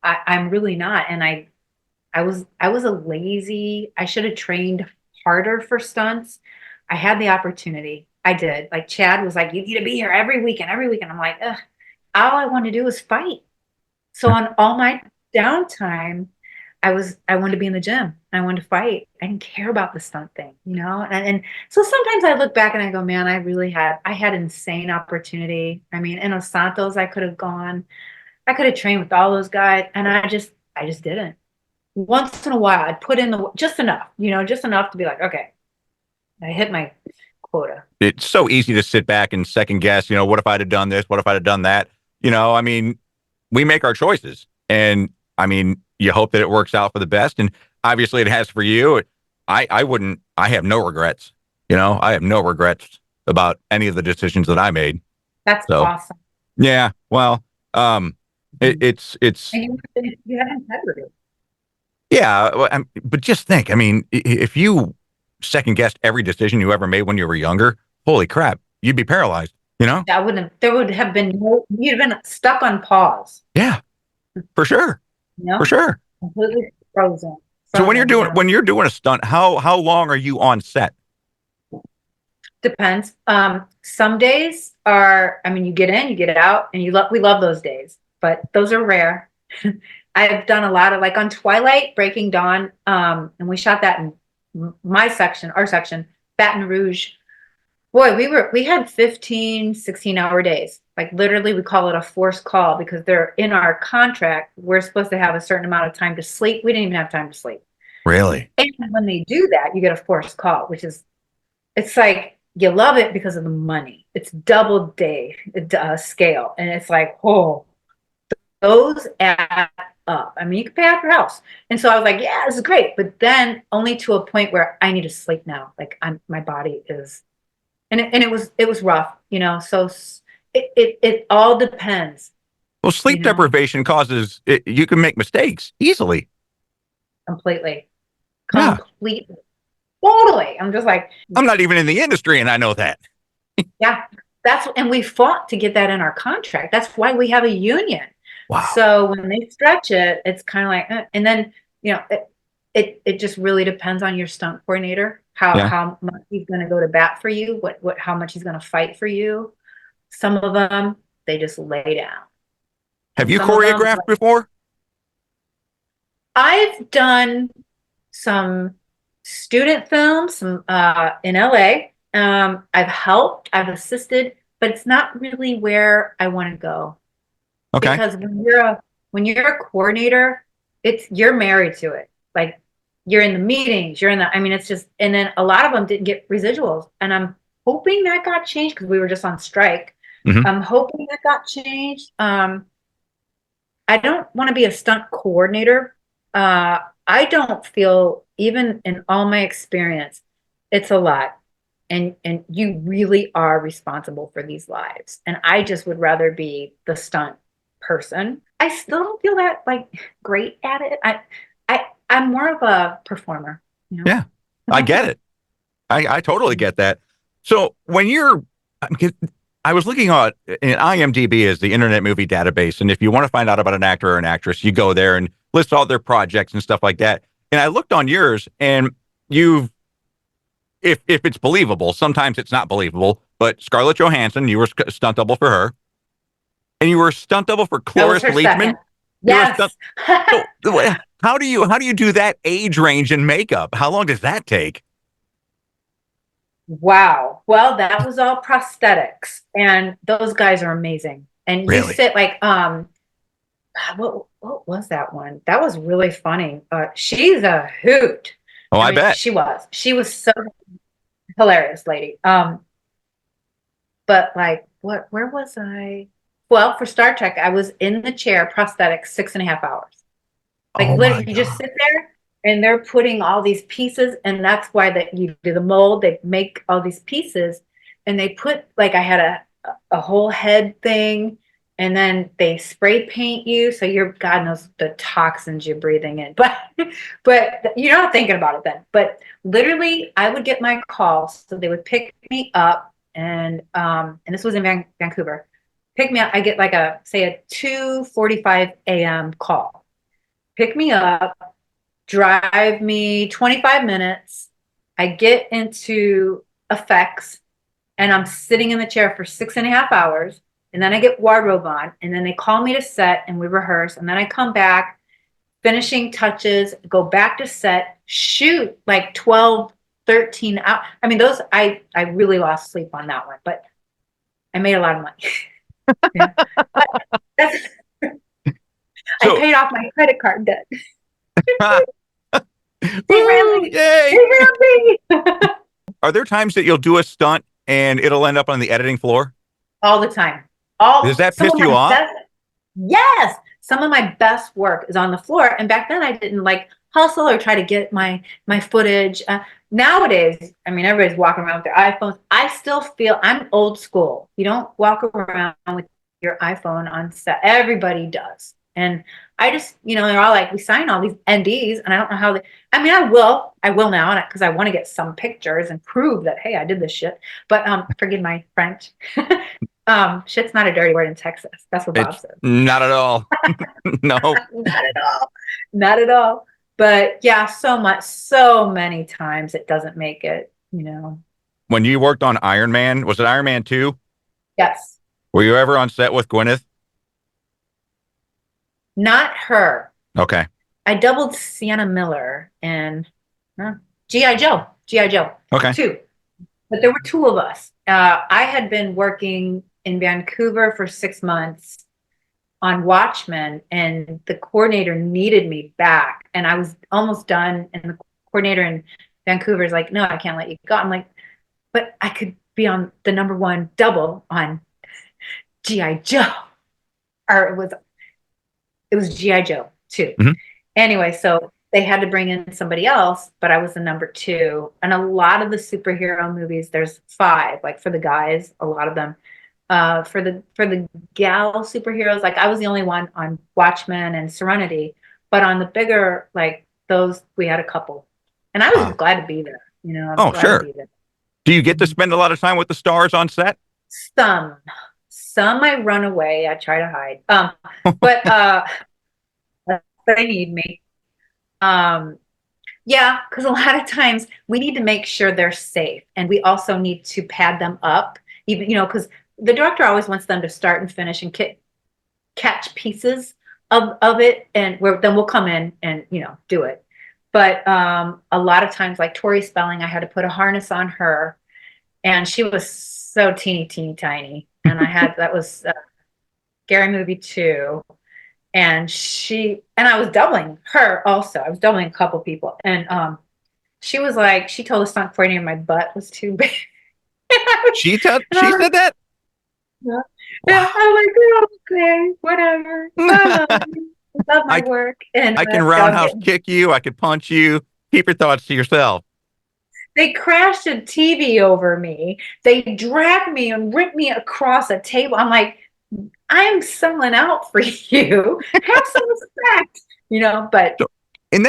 I'm really not. And I was a lazy, I should have trained harder for stunts. I had the opportunity. I did. Like Chad was like, you need to be here every weekend, every weekend. I'm like, ugh, all I want to do is fight. So on all my downtime, I wanted to be in the gym. I wanted to fight. I didn't care about the stunt thing, you know? And so sometimes I look back and I go, man, I had insane opportunity. I mean, in Los Santos, I could have gone, I could have trained with all those guys. And I just didn't. Once in a while, I'd put in just enough, you know, just enough to be like, okay, I hit my quota. It's so easy to sit back and second guess, you know, what if I'd have done this? What if I'd have done that? You know, I mean, we make our choices. And I mean, you hope that it works out for the best. And obviously it has for you. I have no regrets. You know, I have no regrets about any of the decisions that I made. That's awesome. Yeah. Well, it's and you have integrity. Yeah. But just think, I mean, if you second guessed every decision you ever made when you were younger, holy crap, you'd be paralyzed, you know? There would have been you'd have been stuck on pause. Yeah, for sure. You know? For sure. Completely frozen. So when you're doing a stunt, how long are you on set? Depends. Some days are, I mean, you get in, you get out, and we love those days, but those are rare. I've done a lot of, like on Twilight, Breaking Dawn, and we shot that in our section, Baton Rouge. Boy, we had 15, 16-hour days. Like literally we call it a forced call because they're in our contract. We're supposed to have a certain amount of time to sleep. We didn't even have time to sleep. Really? And when they do that, you get a forced call, which is, it's like, you love it because of the money. It's double day scale. And it's like, oh, those add up. I mean, you can pay off your house. And so I was like, yeah, this is great. But then only to a point where I need to sleep now. Like my body is, and it was rough, you know? So it all depends. Well, sleep deprivation causes, you can make mistakes easily. Completely. Yeah. Totally. I'm just like, I'm not even in the industry and I know that. Yeah. And we fought to get that in our contract. That's why we have a union. Wow. So when they stretch it, it's kind of like, and then, you know, it just really depends on your stunt coordinator, how much he's going to go to bat for you, how much he's going to fight for you. Some of them, they just lay down. Have you choreographed before? I've done some student films in LA. I've helped, I've assisted, but it's not really where I want to go. Okay. Because when you're a coordinator, you're married to it. Like you're in the meetings, I mean, it's just, and then a lot of them didn't get residuals. And I'm hoping that got changed because we were just on strike. Mm-hmm. I'm hoping that got changed. I don't want to be a stunt coordinator. I don't feel, even in all my experience, it's a lot. And you really are responsible for these lives. And I just would rather be the stunt person. I still don't feel that like great at it. I'm more of a performer. You know? Yeah, I get it. I totally get that. So when I was looking at IMDb is the Internet Movie Database. And if you want to find out about an actor or an actress, you go there and list all their projects and stuff like that. And I looked on yours and if it's believable, sometimes it's not believable, but Scarlett Johansson, you were stunt double for her. And you were a stunt double for Cloris Leachman. Yes. How do you do that age range in makeup? How long does that take? Wow. Well, that was all prosthetics, and those guys are amazing. And really? You sit like, what was that one? That was really funny. She's a hoot. Oh, I bet she was so hilarious, lady. But like, where was I? Well, for Star Trek, I was in the chair, prosthetics, 6.5 hours. Like literally, you just sit there and they're putting all these pieces, and that's why you do the mold. They make all these pieces, and they put, like, I had a whole head thing, and then they spray paint you, so you're, God knows the toxins you're breathing in. But you're not thinking about it then. But literally, I would get my call, so they would pick me up, and this was in Vancouver. pick me up. I get like a 2:45 a.m. call. Pick me up, drive me 25 minutes. I get into effects and I'm sitting in the chair for 6.5 hours. And then I get wardrobe on and then they call me to set and we rehearse. And then I come back, finishing touches, go back to set, shoot like 12, 13 hours. I mean, I really lost sleep on that one, but I made a lot of money. Yeah. I paid off my credit card debt. They ran me. Yay! They ran me. Are there times that you'll do a stunt and it'll end up on the editing floor? All the time. Does that piss you off? Yes. Some of my best work is on the floor. And back then I didn't like hustle or try to get my footage. Nowadays, I mean, everybody's walking around with their iPhones. I still feel I'm old school. You don't walk around with your iPhone on set. Everybody does. And I just, they're all like, we sign all these NDs and I don't know how I mean, I will now because I want to get some pictures and prove that, hey, I did this shit. But forgive my French. Shit's not a dirty word in Texas. That's what Bob says. Not at all. No. Not at all. Not at all. But yeah, so many times it doesn't make it, When you worked on Iron Man, was it Iron Man 2? Yes. Were you ever on set with Gwyneth? Not her. Okay. I doubled Sienna Miller in G.I. Joe. G.I. Joe. Okay. 2. But there were 2 of us. I had been working in Vancouver for 6 months on Watchmen, and the coordinator needed me back. And I was almost done, and the coordinator in Vancouver is like, no, I can't let you go. I'm like, but I could be on the #1 double on G.I. Joe. Or it was G.I. Joe 2. Mm-hmm. Anyway, so they had to bring in somebody else, but I was the #2. And a lot of the superhero movies, there's 5, like for the guys, a lot of them. For the gal superheroes, like I was the only one on Watchmen and Serenity, but on the bigger, like those, we had a couple. And I was glad to be there. Oh, sure. Do you get to spend a lot of time with the stars on set? Some I run away. I try to hide. But they need me. Yeah, because a lot of times we need to make sure they're safe, and we also need to pad them up. Even because the director always wants them to start and finish and catch pieces of it, and then we'll come in and do it. But a lot of times, like Tori Spelling, I had to put a harness on her, and she was so teeny tiny, and that was Scary Movie 2. And I was doubling her also. I was doubling a couple people. And she was like, she told the stunt coordinator my butt was too big. She said that? Yeah. Wow. I'm like, oh, okay, whatever. I love my work. And I can roundhouse kick you. I could punch you. Keep your thoughts to yourself. They crashed a TV over me. They dragged me and ripped me across a table. I'm like, I'm selling out for you. Have some respect, but. And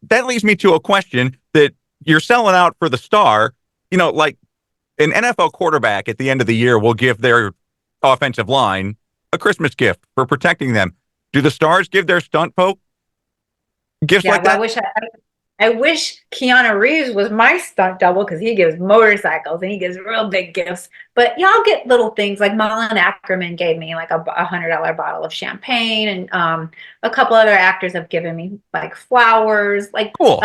that leads me to a question that you're selling out for the star, like an NFL quarterback at the end of the year will give their offensive line a Christmas gift for protecting them. Do the stars give their stunt folk gifts like that? I wish Keanu Reeves was my stunt double because he gives motorcycles and he gives real big gifts. But y'all get little things like Mullen Ackerman gave me like a $100 bottle of champagne, and a couple other actors have given me like flowers, like cool.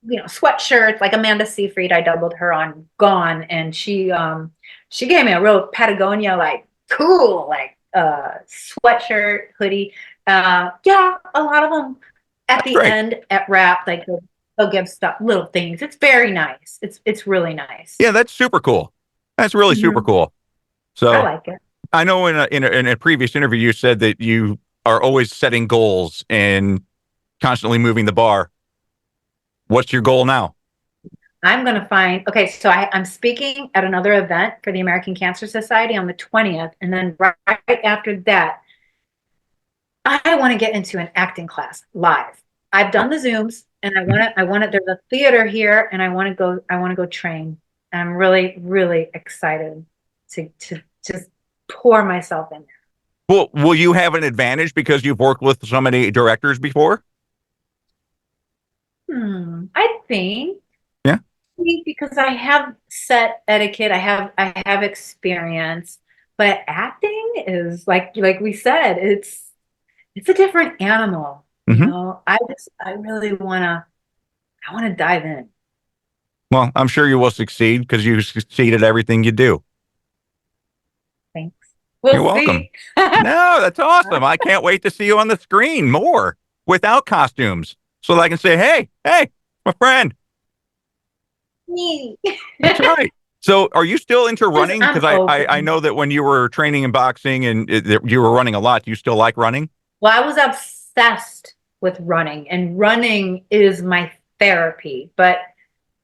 Sweatshirts. Like Amanda Seyfried, I doubled her on Gone, and she gave me a real Patagonia like cool like sweatshirt, hoodie. Yeah, a lot of them. At the end, at wrap, like they'll give stuff, little things. It's very nice. It's really nice. Yeah, that's super cool. That's really super cool. So I like it. I know in a previous interview you said that you are always setting goals and constantly moving the bar. What's your goal now? I'm going to find. Okay, so I'm speaking at another event for the American Cancer Society on the 20th, and then right after that, I want to get into an acting class live. I've done the Zooms, and I want to. There's a theater here, and I want to go train. I'm really, really excited to pour myself in there. Well, will you have an advantage because you've worked with so many directors before? I think. Yeah. I think because I have set etiquette, I have experience, but acting is like we said, it's a different animal. You know, I really wanna dive in. Well, I'm sure you will succeed because you succeed at everything you do. Thanks. You're welcome. No, that's awesome. I can't wait to see you on the screen more without costumes so that I can say, hey, my friend. Me. That's right. So are you still into running? Because I know that when you were training in boxing and you were running a lot, do you still like running? Well, I was obsessed with running, and running is my therapy. But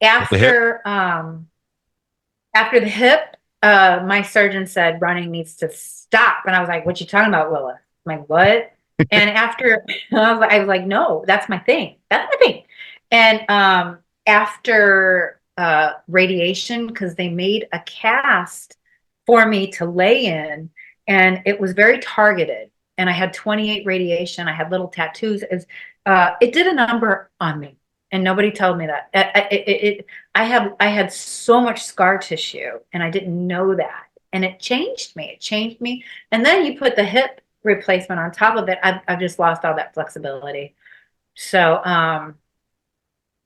after the hip, my surgeon said running needs to stop. And I was like, what you talking about, Willa? I'm like, what? And after I was like, no, that's my thing. That's my thing. And after radiation, because they made a cast for me to lay in, and it was very targeted. And I had 28 radiation. I had little tattoos. It did a number on me. And nobody told me that. I had so much scar tissue, and I didn't know that. And it changed me. It changed me. And then you put the hip replacement on top of it. I've just lost all that flexibility. So I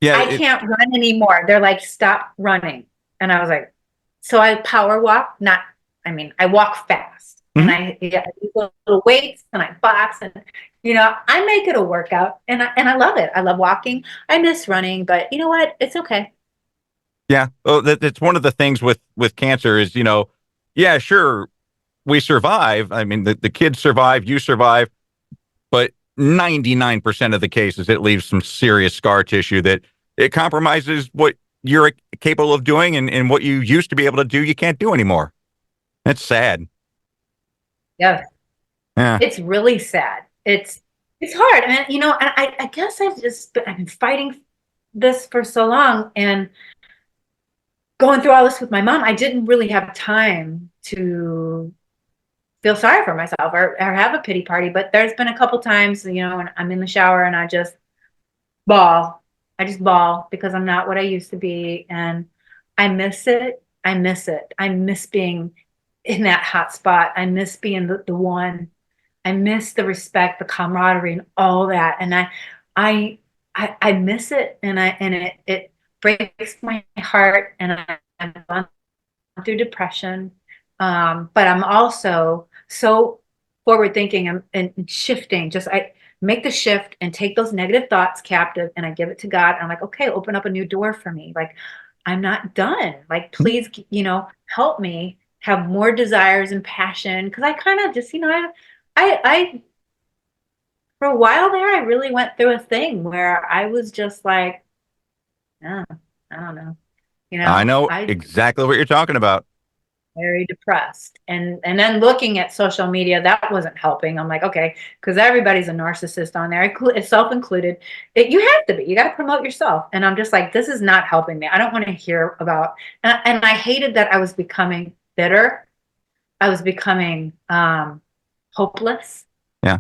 can't run anymore. They're like, stop running. And I was like, so I power walk. I walk fast. And I use little weights, and I box, and I make it a workout, and I love it. I love walking. I miss running, but you know what? It's okay. Yeah. Oh, that's one of the things with cancer is, yeah, sure, we survive. I mean, the kids survive, you survive, but 99% of the cases, it leaves some serious scar tissue that it compromises what you're capable of doing, and what you used to be able to do, you can't do anymore. That's sad. Yeah. It's really sad. It's hard. I mean, I guess I've been fighting this for so long, and going through all this with my mom, I didn't really have time to feel sorry for myself or have a pity party. But there's been a couple times, when I'm in the shower and I just bawl. I just bawl because I'm not what I used to be. And I miss it. I miss it. I miss being in that hot spot. I miss being the one. I miss the respect, the camaraderie, and all that. And I miss it, and it breaks my heart. And I'm gone through depression, but I'm also so forward thinking and shifting. I make the shift and take those negative thoughts captive, and I give it to God. And I'm like, okay, open up a new door for me. Like, I'm not done. Like, please, help me have more desires and passion. Because I kind of just, I for a while there, I really went through a thing where I was just like, I don't know. I know exactly what you're talking about. Very depressed. And then looking at social media, that wasn't helping. I'm like, okay, because everybody's a narcissist on there, self included. You have to be. You got to promote yourself. And I'm just like, this is not helping me. I don't want to hear about. And I hated that I was becoming bitter. I was becoming hopeless. Yeah.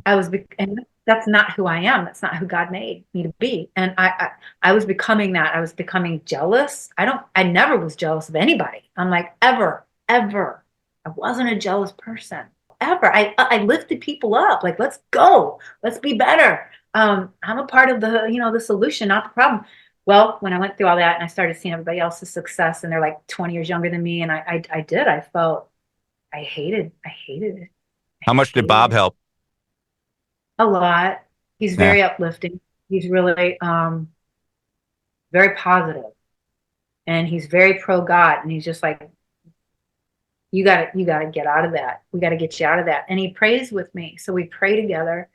And that's not who I am. That's not who God made me to be. And I was becoming that. I was becoming jealous. I never was jealous of anybody. I'm like, ever. I wasn't a jealous person. Ever. I lifted people up. Like, let's go. Let's be better. I'm a part of the solution, not the problem. Well, when I went through all that and I started seeing everybody else's success, and they're like 20 years younger than me, and I felt I hated it. How much did Bob help? A lot. He's very uplifting. He's really very positive, and he's very pro God. And he's just like, you gotta get out of that. We gotta get you out of that. And he prays with me, so we pray together.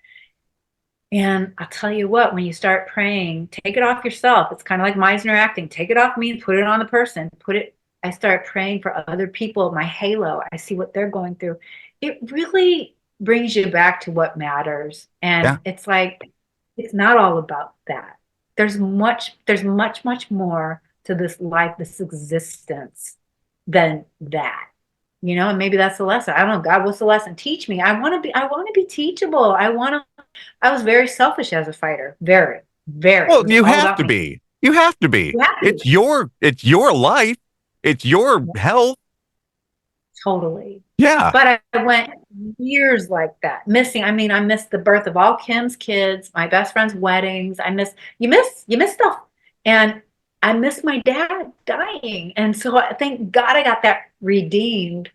And I'll tell you what, when you start praying, take it off yourself. It's kind of like Meisner acting. Take it off me, put it on the person. I start praying for other people, my halo. I see what they're going through. It really brings you back to what matters. And it's like, it's not all about that. There's much more to this life, this existence than that. you know, and maybe that's the lesson. I don't know, God, what's the lesson? Teach me. I want to be teachable. I was very selfish as a fighter. Very, very. Well, you have to be. You have to be. It's your life. It's your health. Totally. Yeah. But I went years like that, missing. I mean, I missed the birth of all Kim's kids, my best friend's weddings. You miss stuff. And I miss my dad dying. And so I thank God I got that redeemed,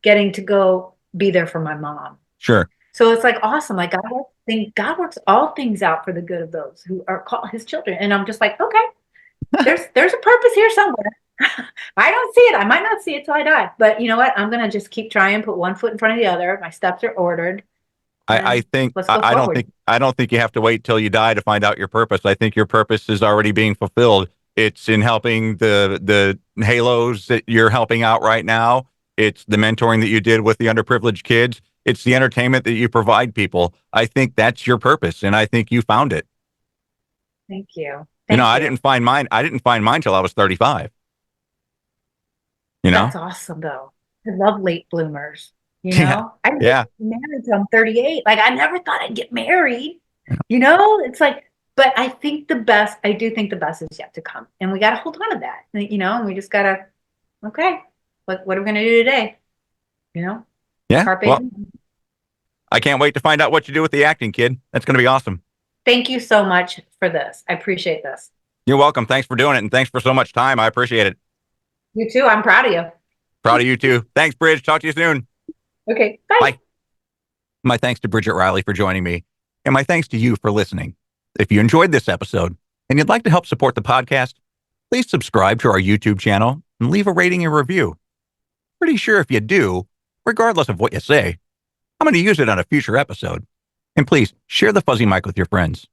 getting to go be there for my mom. Sure. So it's like awesome. Like God works all things out for the good of those who are called his children. And I'm just like, okay, there's a purpose here somewhere. I don't see it. I might not see it till I die. But you know what? I'm gonna just keep trying, put one foot in front of the other. My steps are ordered. I don't think you have to wait till you die to find out your purpose. I think your purpose is already being fulfilled. It's in helping the halos that you're helping out right now. It's the mentoring that you did with the underprivileged kids. It's the entertainment that you provide people. I think that's your purpose, and I think you found it. Thank you. I didn't find mine. I didn't find mine till I was 35. That's awesome, though. I love late bloomers. You know, I didn't get married till I'm 38. Like, I never thought I'd get married. You know, it's like. But I do think the best is yet to come. And we got to hold on to that, you know, and we just got to, okay, what are we going to do today? You know? Yeah. Well, I can't wait to find out what you do with the acting, kid. That's going to be awesome. Thank you so much for this. I appreciate this. You're welcome. Thanks for doing it. And thanks for so much time. I appreciate it. You too. I'm proud of you. Proud of you too. Thanks, Bridge. Talk to you soon. Okay. Bye. Bye. My thanks to Bridget Riley for joining me. And my thanks to you for listening. If you enjoyed this episode and you'd like to help support the podcast, please subscribe to our YouTube channel and leave a rating and review. Pretty sure if you do, regardless of what you say, I'm going to use it on a future episode. And please share the Fuzzy Mike with your friends.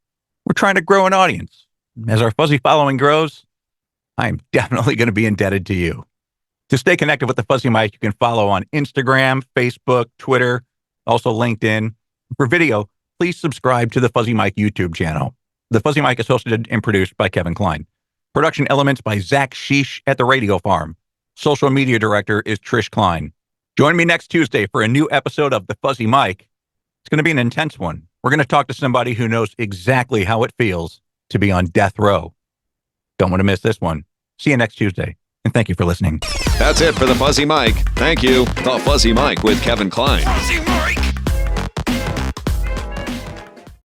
We're trying to grow an audience. As our Fuzzy following grows, I'm definitely going to be indebted to you. To stay connected with the Fuzzy Mike, you can follow on Instagram, Facebook, Twitter, also LinkedIn. For video, please subscribe to the Fuzzy Mike YouTube channel. The Fuzzy Mike is hosted and produced by Kevin Klein. Production elements by Zach Sheesh at the Radio Farm. Social media director is Trish Klein. Join me next Tuesday for a new episode of the Fuzzy Mike. It's going to be an intense one. We're going to talk to somebody who knows exactly how it feels to be on death row. Don't want to miss this one. See you next Tuesday, and thank you for listening. That's it for the Fuzzy Mike. Thank you. The Fuzzy Mike with Kevin Klein. Fuzzy Mike.